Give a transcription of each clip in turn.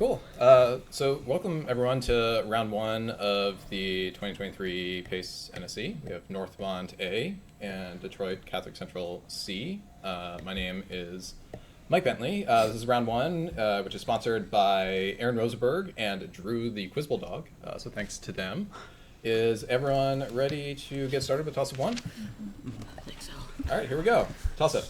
Cool. So welcome everyone to round one of the 2023 PACE NSC. We have Northmont A and Detroit Catholic Central C. My name is Mike Bentley. This is round one, which is sponsored by Aaron Rosenberg and Drew the Quiz Bulldog. So thanks to them. Is everyone ready to get started with toss-up one? I think so. All right, here we go. Toss-up.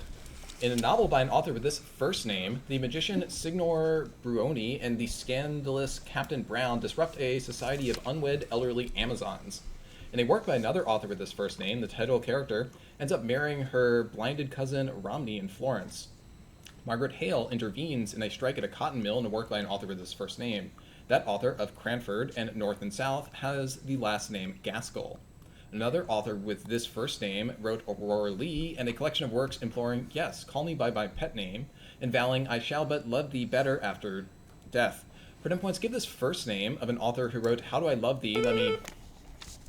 In a novel by an author with this first name, the magician Signor Bruoni and the scandalous Captain Brown disrupt a society of unwed elderly Amazons. In a work by another author with this first name, the title character ends up marrying her blinded cousin Romney in Florence. Margaret Hale intervenes in a strike at a cotton mill in a work by an author with this first name. That author of Cranford and North and South has the last name Gaskell. Another author with this first name wrote Aurora Lee and a collection of works imploring, yes, call me by my pet name, and vowing I shall but love thee better after death. For 10 points, give this first name of an author who wrote How Do I Love Thee? Let me...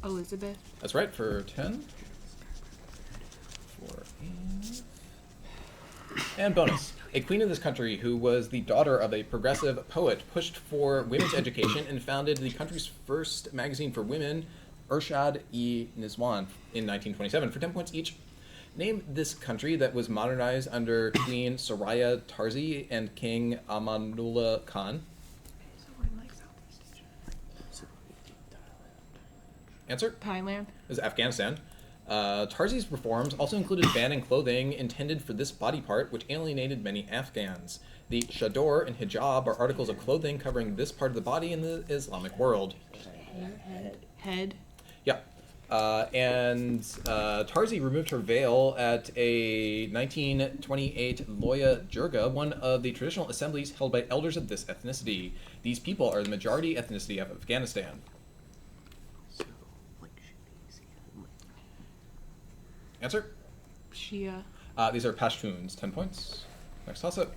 Elizabeth. That's right, for 10. And bonus. A queen of this country who was the daughter of a progressive poet pushed for women's education and founded the country's first magazine for women, Irshad-e-Nizwan, in 1927. For 10 points each, name this country that was modernized under Queen Soraya Tarzi and King Amanullah Khan. Answer? Thailand. Is Afghanistan. Tarzi's reforms also included banning clothing intended for this body part, which alienated many Afghans. The chador and hijab are articles of clothing covering this part of the body in the Islamic world. Head. Yeah. And Tarzi removed her veil at a 1928 Loya Jirga, one of the traditional assemblies held by elders of this ethnicity. These people are the majority ethnicity of Afghanistan. Answer? Shia. These are Pashtuns. 10 points. Next toss-up.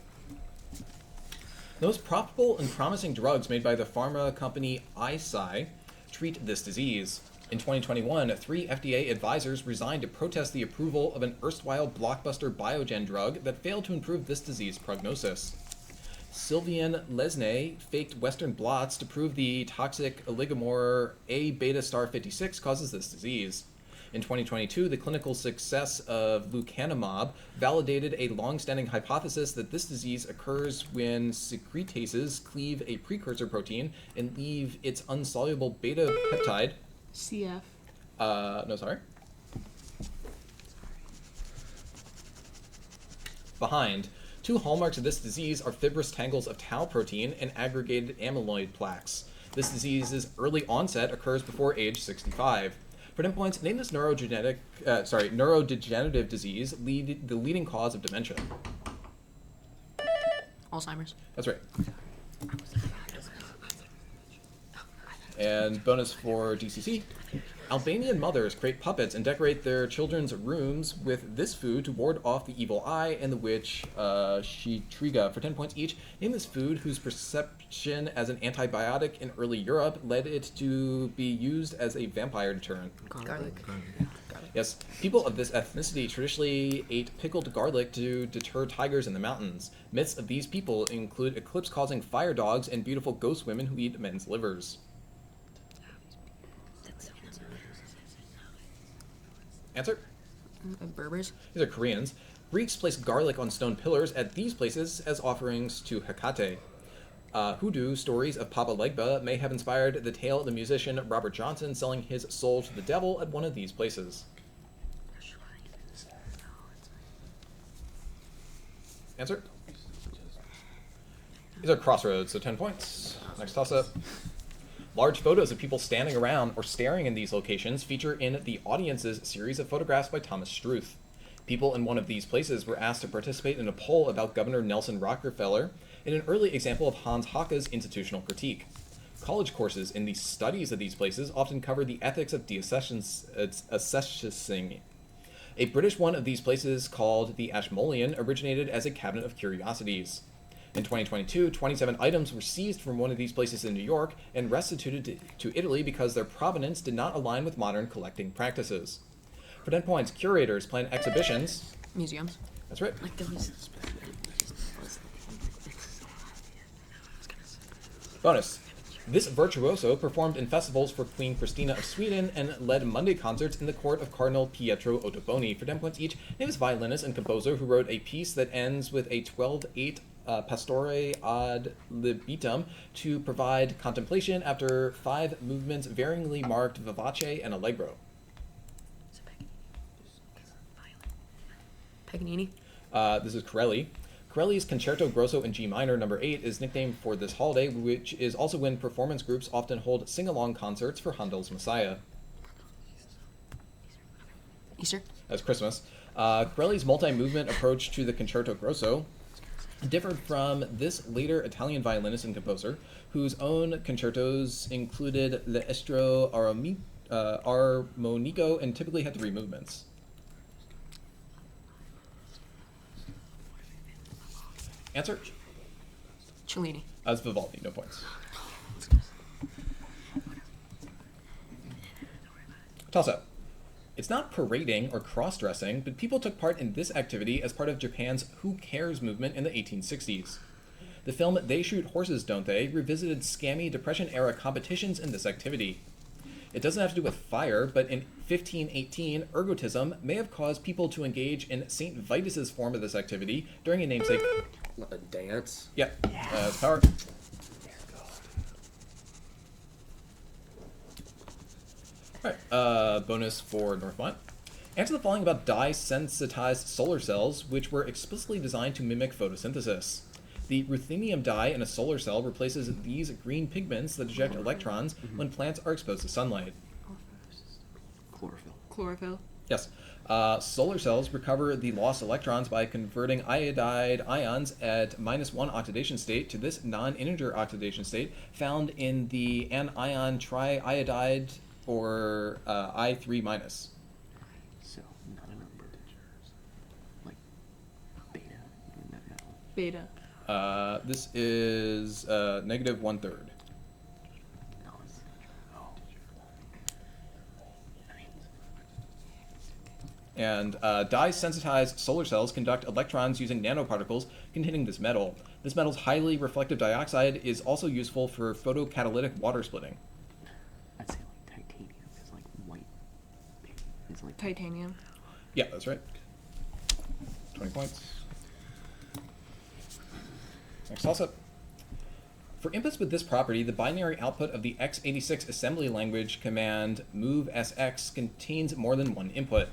The most profitable and promising drugs made by the pharma company Eisai treat this disease. In 2021, 3 FDA advisors resigned to protest the approval of an erstwhile blockbuster Biogen drug that failed to improve this disease prognosis. Sylvian Lesne faked Western blots to prove the toxic oligomor A beta star 56 causes this disease. In 2022, the clinical success of lecanemab validated a long-standing hypothesis that this disease occurs when secretases cleave a precursor protein and leave its insoluble beta peptide. CF. No, sorry. Behind. 2 hallmarks of this disease are fibrous tangles of tau protein and aggregated amyloid plaques. This disease's early onset occurs before age 65. For 10 points, name this neurodegenerative disease, the leading cause of dementia. Alzheimer's. That's right. And bonus for DCC. Albanian mothers create puppets and decorate their children's rooms with this food to ward off the evil eye and the witch Shitriga. For 10 points each, name this food whose perception as an antibiotic in early Europe led it to be used as a vampire deterrent. Garlic. Yes, people of this ethnicity traditionally ate pickled garlic to deter tigers in the mountains. Myths of these people include eclipse-causing fire dogs and beautiful ghost women who eat men's livers. Answer? Berbers. These are Koreans. Greeks placed garlic on stone pillars at these places as offerings to Hecate. Hoodoo stories of Papa Legba may have inspired the tale of the musician Robert Johnson selling his soul to the devil at one of these places. Answer? These are crossroads, so 10 points. Next toss-up. Large photos of people standing around or staring in these locations feature in the Audiences series of photographs by Thomas Struth. People in one of these places were asked to participate in a poll about Governor Nelson Rockefeller in an early example of Hans Hocke's institutional critique. College courses in the studies of these places often cover the ethics of deassessing. A British one of these places, called the Ashmolean, originated as a cabinet of curiosities. In 2022, 27 items were seized from one of these places in New York and restituted to Italy because their provenance did not align with modern collecting practices. For 10 points, curators plan exhibitions. Museums. That's right. Like there was Bonus. This virtuoso performed in festivals for Queen Christina of Sweden and led Monday concerts in the court of Cardinal Pietro Ottoboni. For 10 points each, name is violinist and composer who wrote a piece that ends with a 12/8 Pastore ad libitum to provide contemplation after 5 movements varyingly marked vivace and allegro. Paganini. This is Corelli. Corelli's Concerto Grosso in G minor, number 8, is nicknamed for this holiday, which is also when performance groups often hold sing-along concerts for Handel's Messiah. Easter. That's Christmas. Corelli's multi-movement approach to the Concerto Grosso differed from this later Italian violinist and composer, whose own concertos included l'estro armonico and typically had 3 movements. Answer? Cellini. As Vivaldi, no points. Toss-up. It's not parading or cross-dressing, but people took part in this activity as part of Japan's Who Cares movement in the 1860s. The film They Shoot Horses, Don't They? Revisited scammy Depression-era competitions in this activity. It doesn't have to do with fire, but in 1518, ergotism may have caused people to engage in St. Vitus's form of this activity during a namesake... A dance? Yeah, power. Alright, bonus for Northmont. Answer the following about dye-sensitized solar cells, which were explicitly designed to mimic photosynthesis. The ruthenium dye in a solar cell replaces these green pigments that eject electrons when plants are exposed to sunlight. Chlorophyll. Chlorophyll. Yes. Solar cells recover the lost electrons by converting iodide ions at -1 oxidation state to this non-integer oxidation state found in the anion triiodide, or I3-. So, not a number. Like, beta in that metal. Beta. This is -1/3. No, it's... Oh. And dye-sensitized solar cells conduct electrons using nanoparticles containing this metal. This metal's highly reflective dioxide is also useful for photocatalytic water splitting. I'd say like titanium is like white. It's like Titanium. Yeah, that's right. 20 points. Next toss-up. For inputs with this property, the binary output of the x86 assembly language command movesx contains more than one input.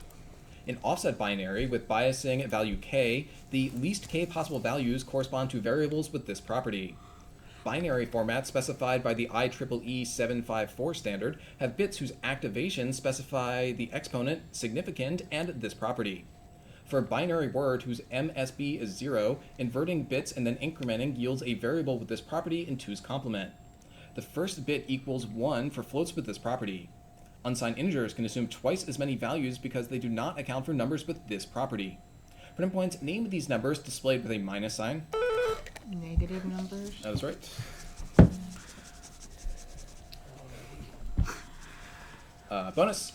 In offset binary with biasing value k, the least k possible values correspond to variables with this property. Binary formats specified by the IEEE 754 standard have bits whose activation specify the exponent, significand, and this property. For a binary word whose MSB is 0, inverting bits and then incrementing yields a variable with this property in 2's complement. The first bit equals 1 for floats with this property. Unsigned integers can assume twice as many values because they do not account for numbers with this property. For 10 points, name these numbers displayed with a minus sign. Negative numbers. That is right. Bonus.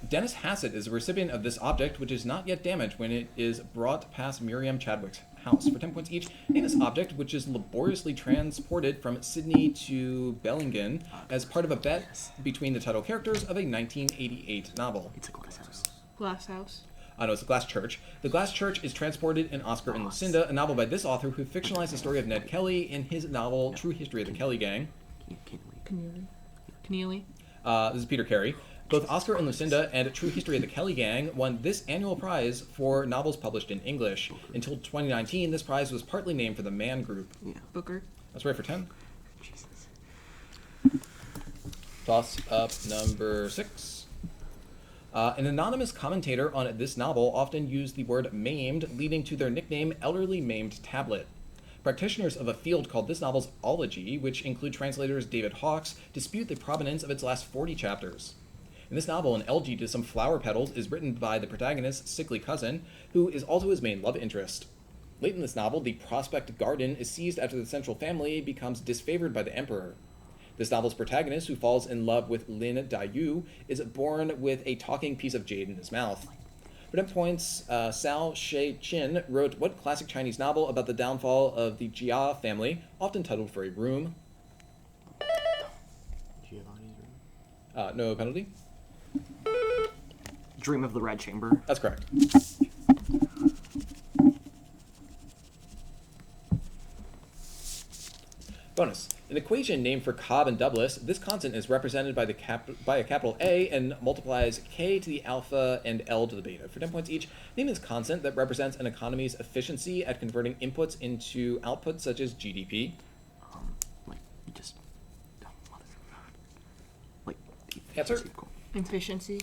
Dennis Hassett is a recipient of this object, which is not yet damaged when it is brought past Miriam Chadwick's house. For 10 points each, name this object, which is laboriously transported from Sydney to Bellingen as part of a bet between the title characters of a 1988 novel. It's a glass house. Glass house. No, it's the Glass Church. The Glass Church is transported in Oscar and Lucinda, a novel by this author who fictionalized the story of Ned Kelly in his novel True History of the Kelly Gang. Keneally. This is Peter Carey. Both Oscar and Lucinda and True History of the Kelly Gang won this annual prize for novels published in English. Until 2019, this prize was partly named for the Mann Group. Yeah. Booker. That's right for 10. Jesus. Toss up number 6. An anonymous commentator on this novel often used the word maimed, leading to their nickname Elderly Maimed Tablet. Practitioners of a field called this novel's ology, which include translators David Hawkes, dispute the provenance of its last 40 chapters. In this novel, an elegy to some flower petals is written by the protagonist's sickly cousin, who is also his main love interest. Late in this novel, the Prospect Garden is seized after the central family becomes disfavored by the emperor. This novel's protagonist, who falls in love with Lin Dayu, is born with a talking piece of jade in his mouth. For 10 points, Sao She-chin wrote what classic Chinese novel about the downfall of the Jia family, often titled For a Room? No penalty. Dream of the Red Chamber. That's correct. Bonus. An equation named for Cobb and Douglas, this constant is represented by a capital A and multiplies k to the alpha and L to the beta. For 10 points each, name this constant that represents an economy's efficiency at converting inputs into outputs such as GDP. Like, you just... Oh, mother... Like, Answer? Cool. Efficiency.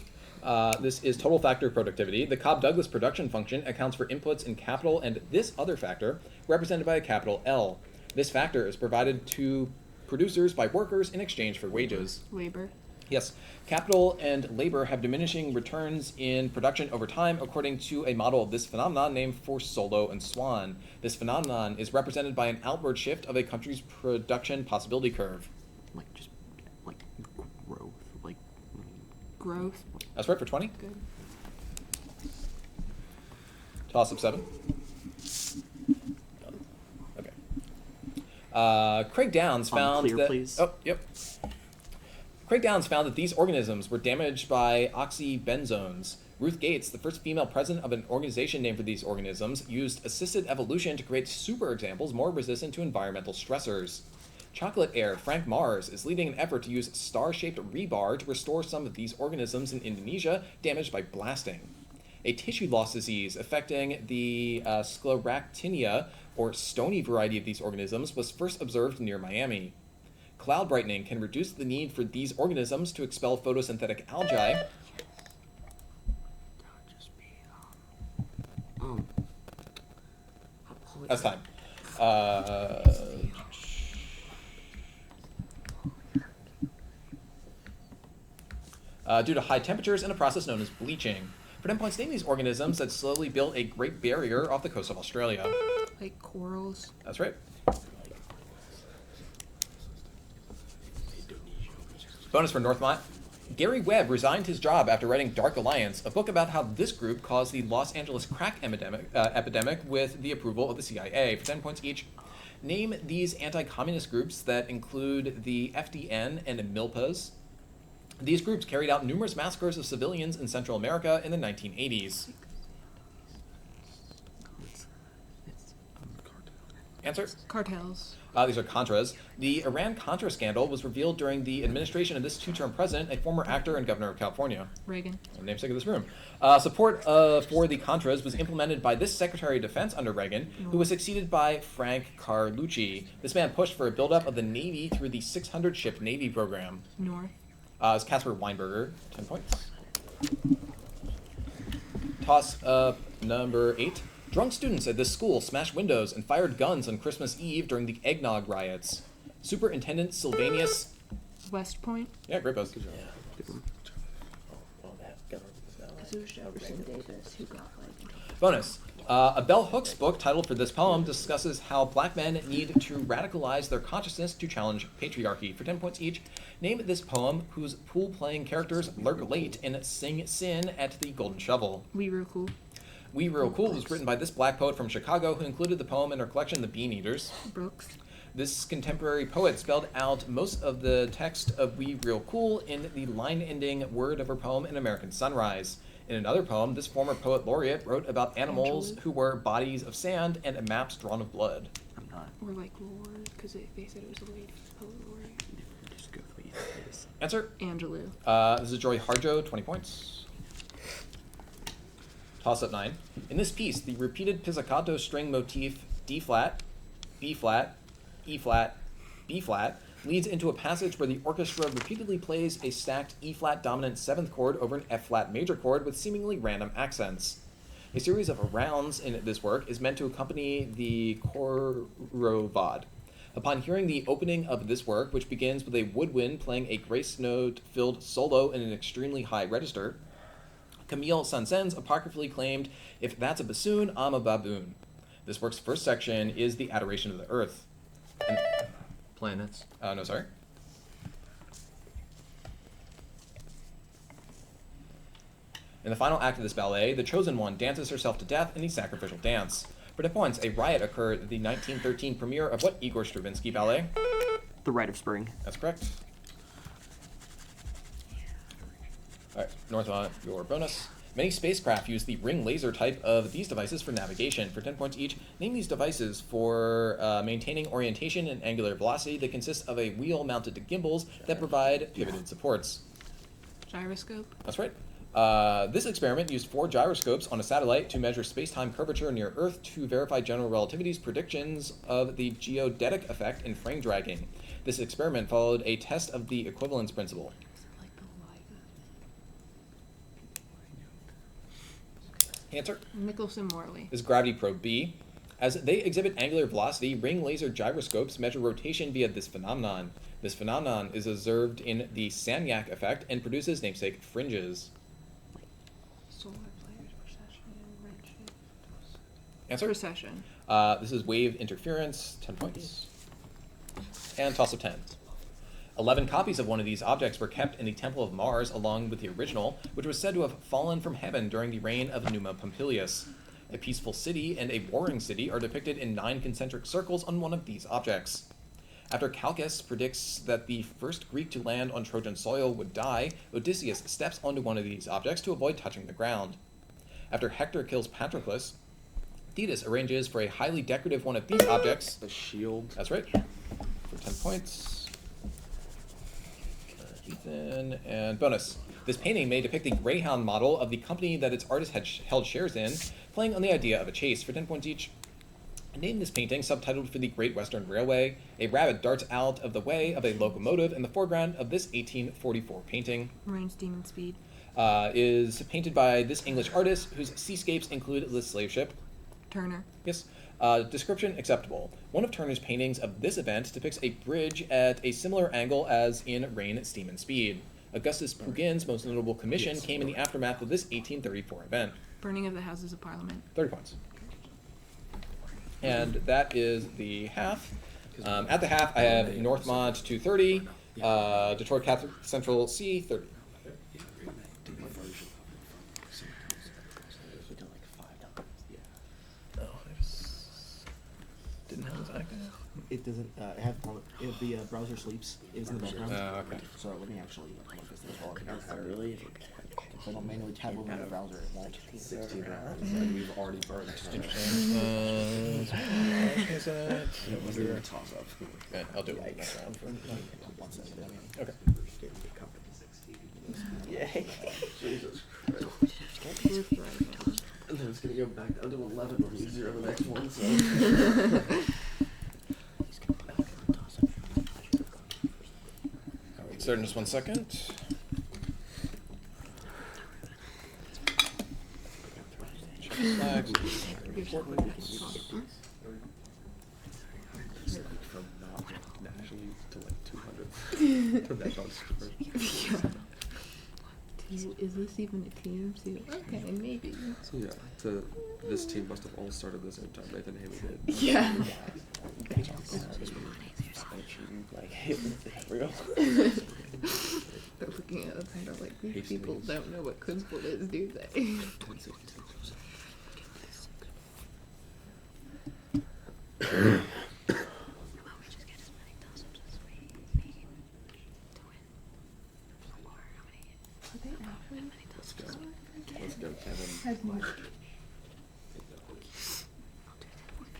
This is total factor productivity. The Cobb-Douglas production function accounts for inputs in capital and this other factor, represented by a capital L. This factor is provided to producers by workers in exchange for wages. Labor. Yes, capital and labor have diminishing returns in production over time according to a model of this phenomenon named for Solow and Swan. This phenomenon is represented by an outward shift of a country's production possibility curve. Like, just... Like, growth. Like... Growth. That's right for 20. Good. Toss up 7. Craig Downs found Unclear, that... please. Oh, yep. Craig Downs found that these organisms were damaged by oxybenzones. Ruth Gates, the first female president of an organization named for these organisms, used assisted evolution to create super examples more resistant to environmental stressors. Chocolate heir Frank Mars is leading an effort to use star-shaped rebar to restore some of these organisms in Indonesia damaged by blasting. A tissue loss disease affecting the scleractinia, or stony variety of these organisms, was first observed near Miami. Cloud brightening can reduce the need for these organisms to expel photosynthetic algae. That's time. Due to high temperatures and a process known as bleaching. For 10 points, name these organisms that slowly built a Great Barrier off the coast of Australia. Like corals. That's right. Bonus for Northmont. Gary Webb resigned his job after writing Dark Alliance, a book about how this group caused the Los Angeles crack epidemic with the approval of the CIA. For 10 points each, name these anti-communist groups that include the FDN and MILPAs. These groups carried out numerous massacres of civilians in Central America in the 1980s. Answer? Cartels. These are Contras. The Iran-Contra scandal was revealed during the administration of this two-term president, a former actor and governor of California. Reagan. Namesake of this room. Support for the Contras was implemented by this Secretary of Defense under Reagan, who was succeeded by Frank Carlucci. This man pushed for a buildup of the Navy through the 600-ship Navy program. North. It's Casper Weinberger, 10 points. Toss up number 8. Drunk students at this school smashed windows and fired guns on Christmas Eve during the eggnog riots. Superintendent Sylvanus... West Point. Yeah, great buzz. Because it was Jefferson Davis who got like. Bonus. A Bell Hooks book titled for this poem discusses how black men need to radicalize their consciousness to challenge patriarchy. For 10 points each, name this poem whose pool-playing characters lurk late and sing sin at the Golden Shovel. We Real Cool. We Real Cool was written by this black poet from Chicago who included the poem in her collection, The Bean Eaters. Brooks. This contemporary poet spelled out most of the text of We Real Cool in the line-ending word of her poem, An American Sunrise. In another poem, this former poet laureate wrote about animals who were bodies of sand and maps drawn of blood. I'm not. Or like Lore, because they said it was a lady. Poet laureate. Just go with what you think it is. Answer? Angelou. This is Joy Harjo, 20 points. Toss up 9. In this piece, the repeated pizzicato string motif D-flat, B-flat, E-flat, B-flat leads into a passage where the orchestra repeatedly plays a stacked E-flat dominant 7th chord over an F-flat major chord with seemingly random accents. A series of rounds in this work is meant to accompany the chorovod. Upon hearing the opening of this work, which begins with a woodwind playing a grace note-filled solo in an extremely high register, Camille Saint-Saëns apocryphally claimed, "If that's a bassoon, I'm a baboon." This work's first section is the Adoration of the Earth. Planets. No, sorry. In the final act of this ballet, the chosen one dances herself to death in the sacrificial dance. For 10 points, a riot occurred at the 1913 premiere of what Igor Stravinsky ballet? The Rite of Spring. That's correct. Alright, Northmont, your bonus. Many spacecraft use the ring laser type of these devices for navigation. For 10 points each, name these devices for maintaining orientation and angular velocity that consist of a wheel mounted to gimbals that provide pivoted supports. Gyroscope. That's right. This experiment used 4 gyroscopes on a satellite to measure space-time curvature near Earth to verify general relativity's predictions of the geodetic effect in frame dragging. This experiment followed a test of the equivalence principle. Answer Michelson-Morley. is gravity probe B. As they exhibit angular velocity, ring laser gyroscopes measure rotation via this phenomenon. This phenomenon is observed in the Sagnac effect and produces namesake fringes. Solar flares, precession, redshift. Answer? Precession. This is wave interference, 10 points. And toss of 10. 11 copies of one of these objects were kept in the Temple of Mars along with the original, which was said to have fallen from heaven during the reign of Numa Pompilius. A peaceful city and a warring city are depicted in 9 concentric circles on one of these objects. After Calchas predicts that the first Greek to land on Trojan soil would die, Odysseus steps onto one of these objects to avoid touching the ground. After Hector kills Patroclus, Thetis arranges for a highly decorative one of these objects. The shield. That's right. For 10 points. Ethan, and bonus. This painting may depict the Greyhound model of the company that its artist had held shares in, playing on the idea of a chase. For 10 points each. Name this painting, subtitled For the Great Western Railway. A rabbit darts out of the way of a locomotive in the foreground of this 1844 painting. Rain's Demon Speed. Is painted by this English artist, whose seascapes include the slave ship. Turner. Yes. Description acceptable. One of Turner's paintings of this event depicts a bridge at a similar angle as in Rain, Steam, and Speed. Augustus Pugin's most notable commission came in the aftermath of this 1834 event. Burning of the Houses of Parliament. 30 points. And that is the half. At the half, I have Northmont 230, Detroit Catholic Central C 30. Didn't have this active. It doesn't have if the browser sleeps is in the background. Okay. So let me actually look this as well. Really? If I don't manually tab over the browser, it won't. 16 rounds, and we've already burned. Is it? It was a toss up. Okay, I'll do it next round. One second. Okay. Yay. Jesus Christ. With Rifle. And then it's going to go back down to 11 when we 0 the next one, so. Alright, start in just 1 second. Check the flags. From not nationally to like 200. From that on Is this even a team? Okay, maybe. So yeah, this team must have all started at the same time. Nathan Haley did. Yeah. Real. They're looking at the title like, these people don't know what Quizboard is, do they? Let's go, Kevin. Has more.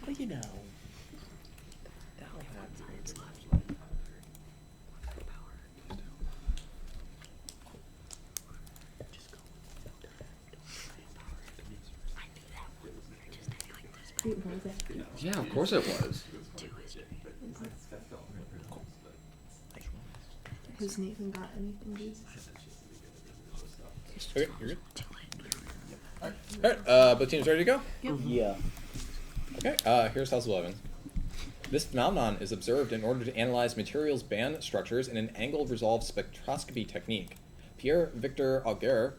Well, you know. Yeah, of course it was. Has Nathan got anything, dude? Okay, you're good. Alright, both teams ready to go? Yeah. Okay, here's House 11. This phenomenon is observed in order to analyze materials band structures in an angled resolved spectroscopy technique. Pierre Victor Auger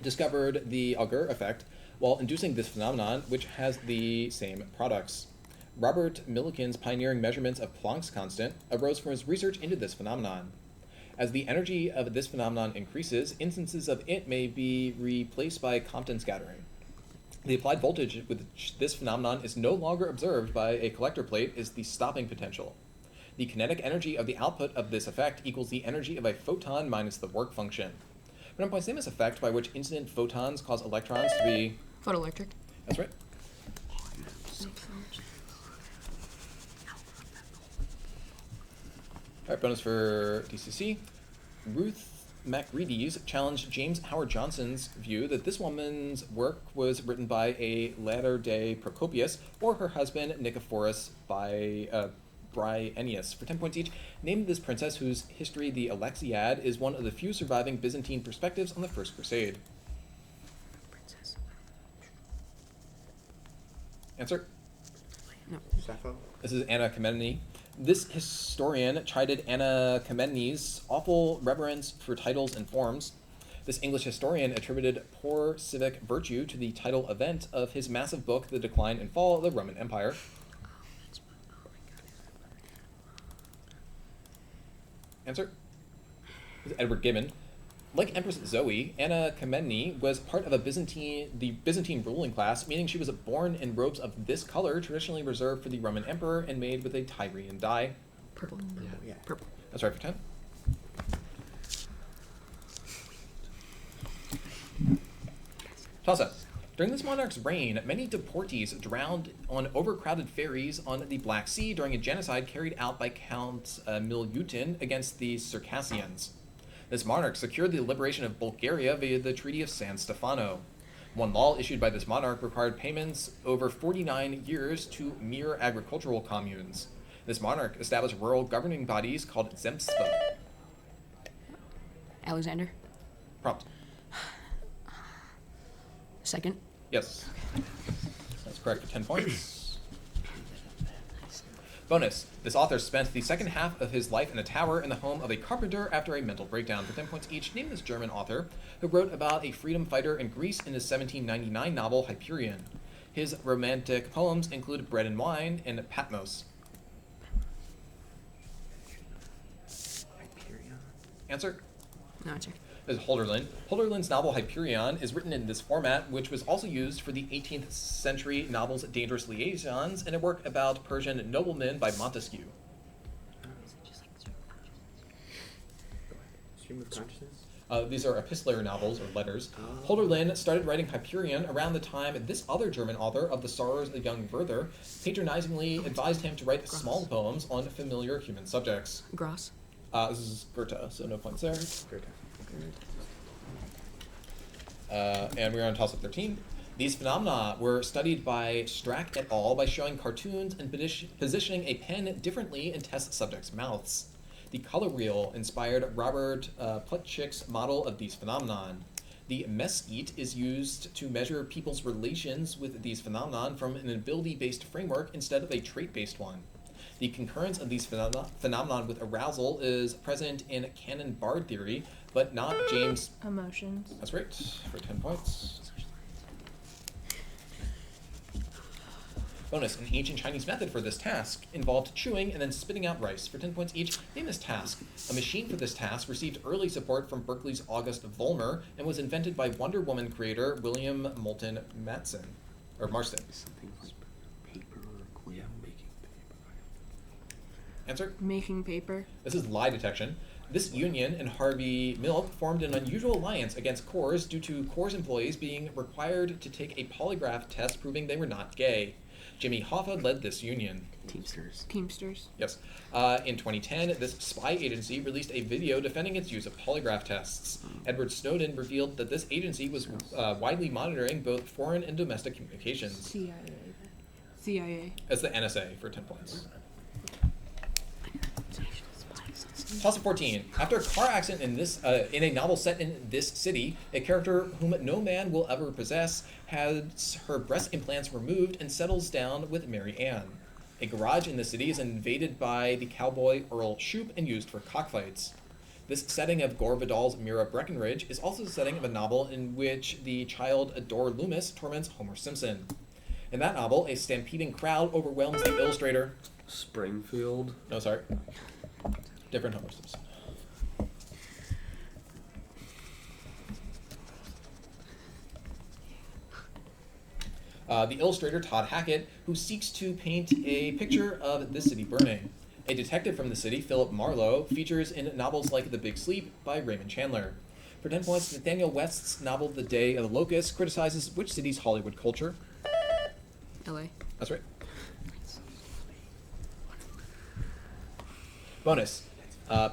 discovered the Auger effect while inducing this phenomenon, which has the same products. Robert Millikan's pioneering measurements of Planck's constant arose from his research into this phenomenon. As the energy of this phenomenon increases, instances of it may be replaced by Compton scattering. The applied voltage with which this phenomenon is no longer observed by a collector plate is the stopping potential. The kinetic energy of the output of this effect equals the energy of a photon minus the work function. 10 points. Name this effect by which incident photons cause electrons to be... Photoelectric. That's right. Makes sense. All right, bonus for DCC. Ruth Macready's challenged James Howard Johnson's view that this woman's work was written by a latter-day Procopius or her husband Nicephorus by Bryennius. For 10 points each, name this princess whose history, the Alexiad, is one of the few surviving Byzantine perspectives on the First Crusade. Princess. Answer? No. Sappho? This is Anna Karenina. This historian chided Anna Karenina's awful reverence for titles and forms. This English historian attributed poor civic virtue to the title event of his massive book, The Decline and Fall of the Roman Empire. Answer? This is Edward Gibbon. Like Empress Zoe, Anna Karenina was part of the Byzantine ruling class, meaning she was born in robes of this color, traditionally reserved for the Roman emperor and made with a Tyrian dye. Purple. Yeah. Purple. That's right for 10. Toss-up. During this monarch's reign, many deportees drowned on overcrowded ferries on the Black Sea during a genocide carried out by Count Milutin against the Circassians. This monarch secured the liberation of Bulgaria via the Treaty of San Stefano. One law issued by this monarch required payments over 49 years to mere agricultural communes. This monarch established rural governing bodies called zemstva. Alexander. Prompt. Second. Yes. That's correct for 10 points. Bonus. This author spent the second half of his life in a tower in the home of a carpenter after a mental breakdown. For 10 points each, name this German author who wrote about a freedom fighter in Greece in his 1799 novel Hyperion. His romantic poems include Bread and Wine and Patmos. Hyperion? Answer? No, check. This is Holderlin. Holderlin's novel Hyperion is written in this format, which was also used for the 18th century novels Dangerous Liaisons and a work about Persian noblemen by Montesquieu. Stream of consciousness? These are epistolary novels or letters. Oh. Holderlin started writing Hyperion around the time this other German author of The Sorrows of the Young Werther patronizingly advised him to write small poems on familiar human subjects. Gross. This is Goethe, so no points there. Goethe. And we're on toss-up 13. These phenomena were studied by Strack et al. By showing cartoons and positioning a pen differently in test subjects' mouths. The color wheel inspired Robert Plutchik's model of these phenomenon. The mesquite is used to measure people's relations with these phenomenon from an ability-based framework instead of a trait-based one. The concurrence of these phenomenon with arousal is present in canon Bard theory, but not James... Emotions. That's right, for 10 points. Bonus, an ancient Chinese method for this task involved chewing and then spitting out rice. For 10 points each, name this task. A machine for this task received early support from Berkeley's August Vollmer and was invented by Wonder Woman creator William Moulton Marston. Something like paper or quill. Yeah, making paper. Answer? Making paper. This is lie detection. This union and Harvey Milk formed an unusual alliance against Coors due to Coors employees being required to take a polygraph test proving they were not gay. Jimmy Hoffa led this union. Teamsters. Teamsters. Yes. In 2010, this spy agency released a video defending its use of polygraph tests. Edward Snowden revealed that this agency was widely monitoring both foreign and domestic communications. CIA. CIA. That's the NSA for 10 points. Toss-up 14. After a car accident in a novel set in this city, a character whom no man will ever possess has her breast implants removed and settles down with Mary Ann. A garage in the city is invaded by the cowboy Earl Shoup and used for cockfights. This setting of Gore Vidal's Mira Breckenridge is also the setting of a novel in which the child Adore Loomis torments Homer Simpson. In that novel, a stampeding crowd overwhelms the illustrator. Springfield. No, sorry. Different Homer Simpson. The illustrator Todd Hackett, who seeks to paint a picture of this city burning. A detective from the city, Philip Marlowe, features in novels like The Big Sleep by Raymond Chandler. For 10 points, Nathaniel West's novel The Day of the Locust criticizes which city's Hollywood culture? LA. That's right. Bonus.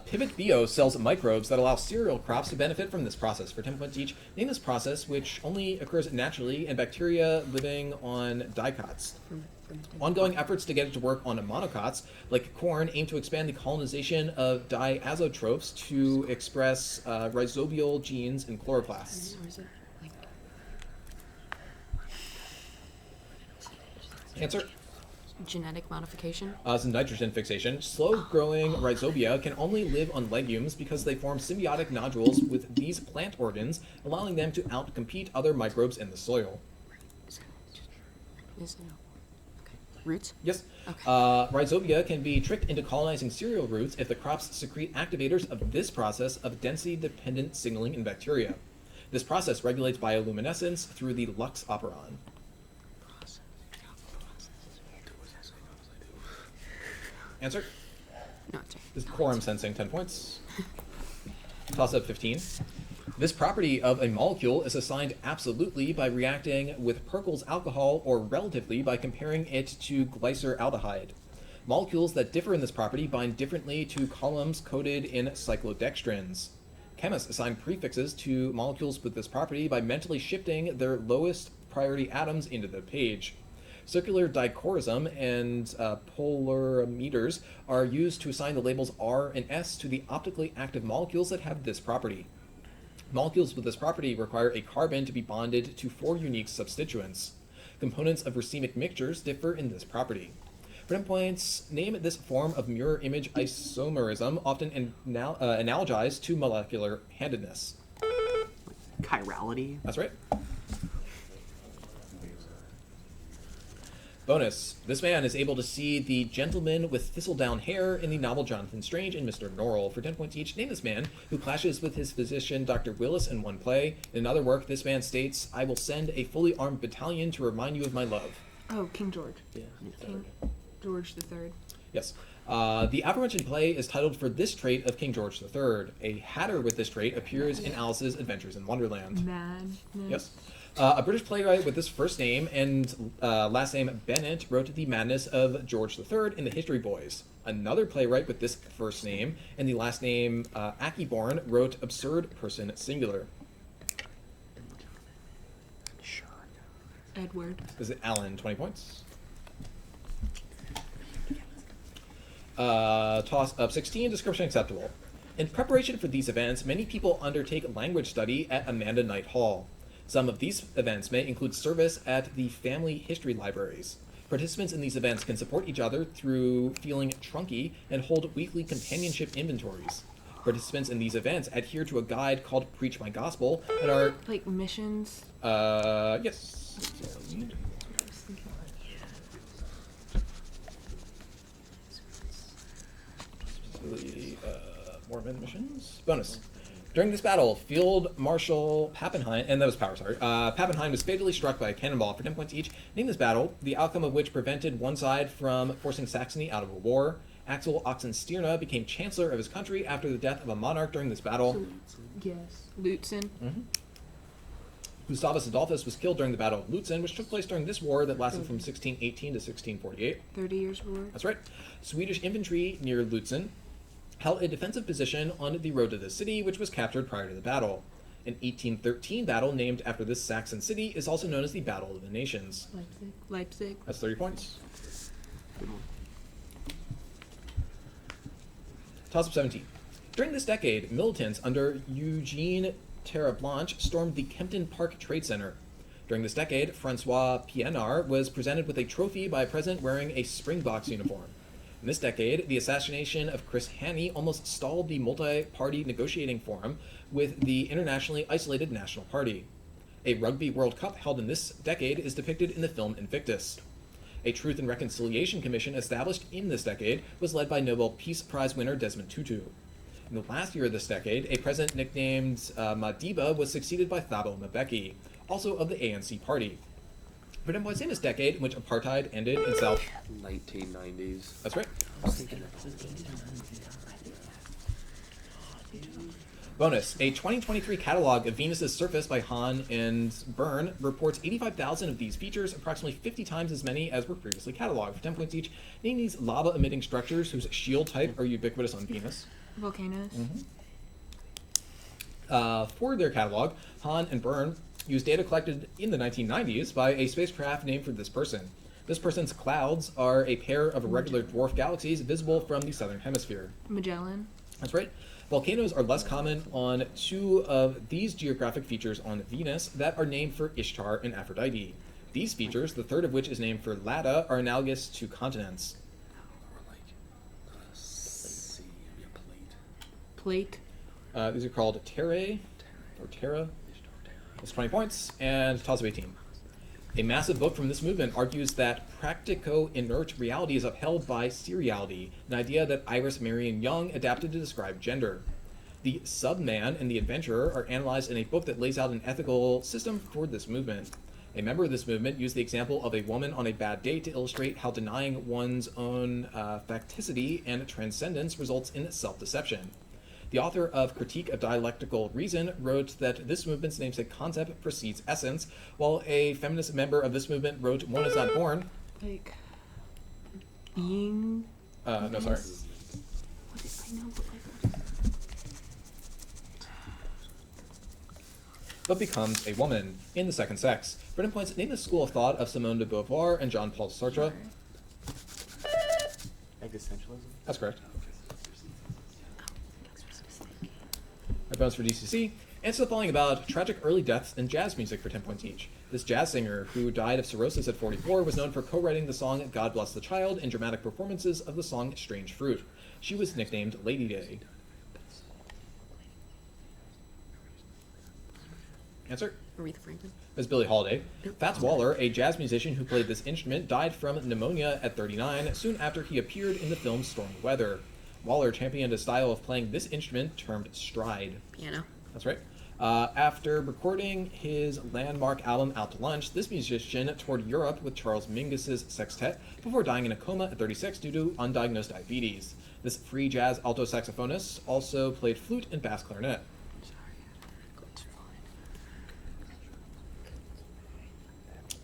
Pivot Bio sells microbes that allow cereal crops to benefit from this process. For 10 points each, name this process, which only occurs naturally in bacteria living on dicots. Ongoing efforts to get it to work on monocots, like corn, aim to expand the colonization of diazotrophs to express rhizobial genes in chloroplasts. Or is it like Answer. genetic modification? Some nitrogen fixation. Slow-growing rhizobia can only live on legumes because they form symbiotic nodules with these plant organs, allowing them to outcompete other microbes in the soil. Is it okay. Roots? Yes. Okay. Rhizobia can be tricked into colonizing cereal roots if the crops secrete activators of this process of density-dependent signaling in bacteria. This process regulates bioluminescence through the lux operon. Answer? No, it's right. This is quorum sensing, 10 points. Toss-up 15. This property of a molecule is assigned absolutely by reacting with Perkel's alcohol or relatively by comparing it to glyceraldehyde. Molecules that differ in this property bind differently to columns coded in cyclodextrins. Chemists assign prefixes to molecules with this property by mentally shifting their lowest priority atoms into the page. Circular dichorism and polarimeters are used to assign the labels R and S to the optically active molecules that have this property. Molecules with this property require a carbon to be bonded to 4 unique substituents. Components of racemic mixtures differ in this property. For 10 points, name this form of mirror image isomerism, often analogized to molecular handedness. Chirality. That's right. Bonus. This man is able to see the gentleman with thistledown hair in the novel Jonathan Strange and Mr. Norrell. For 10 points each, name this man who clashes with his physician, Dr. Willis, in one play. In another work, this man states, "I will send a fully armed battalion to remind you of my love." Oh, King George. Yeah. King George III. Yes. The aforementioned play is titled for this trait of King George III. A hatter with this trait appears in Alice's Adventures in Wonderland. Madness. Yes. A British playwright with this first name and last name Bennett wrote The Madness of George III in the History Boys. Another playwright with this first name and the last name Akiborn wrote Absurd Person Singular. Edward. This is Alan, 20 points. Toss up 16, description acceptable. In preparation for these events, many people undertake language study at Amanda Knight Hall. Some of these events may include service at the family history libraries. Participants in these events can support each other through feeling trunky and hold weekly companionship inventories. Participants in these events adhere to a guide called Preach My Gospel and are... Like missions. Yes. Mormon missions. Bonus. During this battle, Field Marshal Pappenheim, and that was power, sorry. Pappenheim was fatally struck by a cannonball. For 10 points each, name this battle, the outcome of which prevented one side from forcing Saxony out of a war. Axel Oxenstierna became chancellor of his country after the death of a monarch during this battle. Yes. Lutzen. Gustavus Adolphus was killed during the Battle of Lutzen, which took place during this war that lasted from 1618 to 1648. 30 Years' War. That's right. Swedish infantry near Lutzen held a defensive position on the road to the city, which was captured prior to the battle. An 1813 battle named after this Saxon city is also known as the Battle of the Nations. Leipzig. That's 30 points. Toss-up 17. During this decade, militants under Eugene Terreblanche stormed the Kempton Park Trade Center. During this decade, Francois Pienaar was presented with a trophy by a president wearing a Springboks uniform. In this decade, the assassination of Chris Hani almost stalled the multi-party negotiating forum with the internationally isolated National Party. A Rugby World Cup held in this decade is depicted in the film Invictus. A Truth and Reconciliation Commission established in this decade was led by Nobel Peace Prize winner Desmond Tutu. In the last year of this decade, a president nicknamed Madiba was succeeded by Thabo Mbeki, also of the ANC party. But it was in this decade in which apartheid ended in South... 1990s. That's right. Bonus. A 2023 catalog of Venus's surface by Hahn and Byrne reports 85,000 of these features, approximately 50 times as many as were previously cataloged. For 10 points each, name these lava-emitting structures whose shield type are ubiquitous on Venus. Volcanoes. For their catalog, Hahn and Byrne used data collected in the 1990s by a spacecraft named for this person. This person's clouds are a pair of irregular dwarf galaxies visible from the southern hemisphere. Magellan. That's right. Volcanoes are less common on two of these geographic features on Venus that are named for Ishtar and Aphrodite. These features, the third of which is named for Lada, are analogous to continents. Or like sea, maybe a Plate. These are called Terrae, or Terra. That's 20 points, and toss of 18. A massive book from this movement argues that practico-inert reality is upheld by seriality, an idea that Iris Marion Young adapted to describe gender. The sub-man and the adventurer are analyzed in a book that lays out an ethical system for this movement. A member of this movement used the example of a woman on a bad date to illustrate how denying one's own facticity and transcendence results in self-deception. The author of Critique of Dialectical Reason wrote that this movement's namesake concept precedes essence, while a feminist member of this movement wrote one is not born. Like being. No, sorry. What is I know, but like. But becomes a woman in the second sex. Brennan points, name the school of thought of Simone de Beauvoir and Jean-Paul Sartre. Existentialism? That's correct. My bonus for DCC. Answer the following about tragic early deaths in jazz music for 10 points each. This jazz singer, who died of cirrhosis at 44, was known for co-writing the song God Bless the Child and dramatic performances of the song Strange Fruit. She was nicknamed Lady Day. Answer? Aretha Franklin. Ms. Billie Holiday. Fats Waller, a jazz musician who played this instrument, died from pneumonia at 39, soon after he appeared in the film Stormy Weather. Waller championed a style of playing this instrument termed stride. Piano. That's right. After recording his landmark album Out to Lunch, this musician toured Europe with Charles Mingus's sextet before dying in a coma at 36 due to undiagnosed diabetes. This free jazz alto saxophonist also played flute and bass clarinet.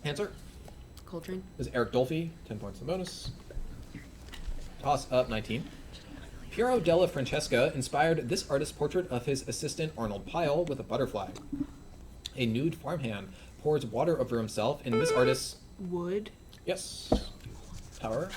Answer Coltrane. is Eric Dolphy, 10 points in bonus. Toss up 19. Piero della Francesca inspired this artist's portrait of his assistant Arnold Pyle with a butterfly. A nude farmhand pours water over himself in this artist's... Wood. Yes. Tower.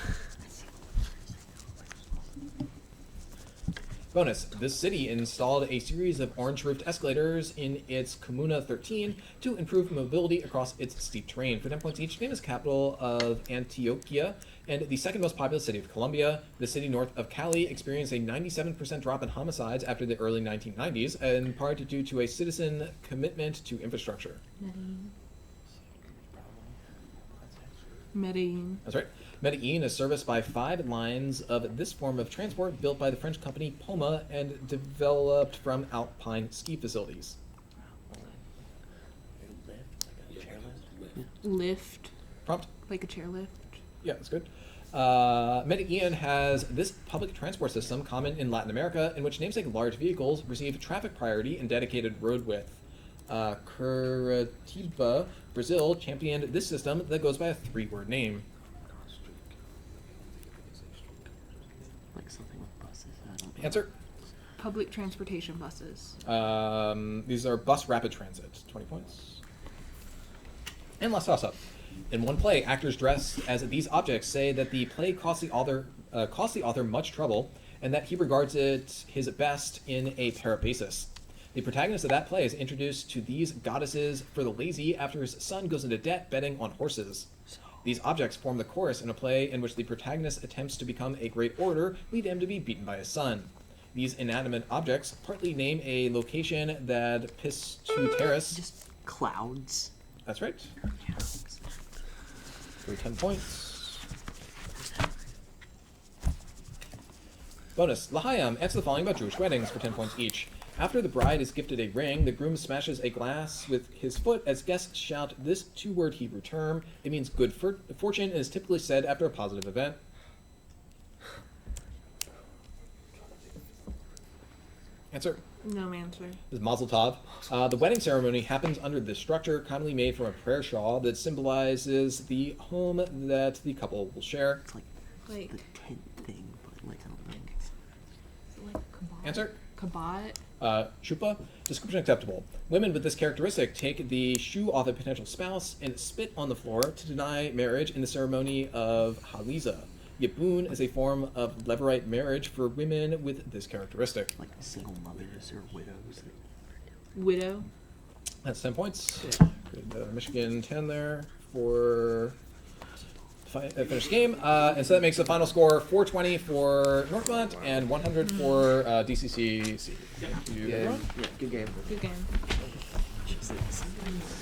Bonus. This city installed a series of orange-roofed escalators in its Comuna 13 to improve mobility across its steep terrain. For 10 points each, name is capital of Antioquia and the second most populous city of Colombia. The city north of Cali experienced a 97% drop in homicides after the early 1990s, in part due to a citizen commitment to infrastructure. Medellin. That's right. Medellin is serviced by 5 lines of this form of transport built by the French company Poma and developed from alpine ski facilities. Lift. Prompt? Like a chairlift. Yeah, that's good. Medellin has this public transport system common in Latin America in which namesake large vehicles receive traffic priority and dedicated road width. Curitiba, Brazil, championed this system that goes by a 3-word name. Like something with buses. I don't know. Answer? Public transportation buses. These are bus rapid transit. 20 points. And last toss-up. In one play, actors dressed as these objects say that the play cost the author much trouble, and that he regards it his best in a peripasus. The protagonist of that play is introduced to these goddesses for the lazy after his son goes into debt betting on horses. These objects form the chorus in a play in which the protagonist attempts to become a great orator, leading him to be beaten by his son. These inanimate objects partly name a location that Pistuteris. Just clouds. That's right. For 10 points. Bonus. L'Chaim, answer the following about Jewish weddings for 10 points each. After the bride is gifted a ring, the groom smashes a glass with his foot as guests shout this 2-word Hebrew term. It means good fortune and is typically said after a positive event. Answer. No answer. This is Mazel Tov. The wedding ceremony happens under this structure, commonly made from a prayer shawl that symbolizes the home that the couple will share. It's like Like, the tent thing, but like I don't know. is it like kabbat? Answer. Kabbat? Shupa. Description acceptable. Women with this characteristic take the shoe off a potential spouse and spit on the floor to deny marriage in the ceremony of Haliza. Yibun is a form of levirate marriage for women with this characteristic. Like single mothers or widows. Widow? That's 10 points. Good, Michigan 10 there for finish the game. And so that makes the final score 420 for Northmont and 100 for DCC C. Yeah, good game. Good game.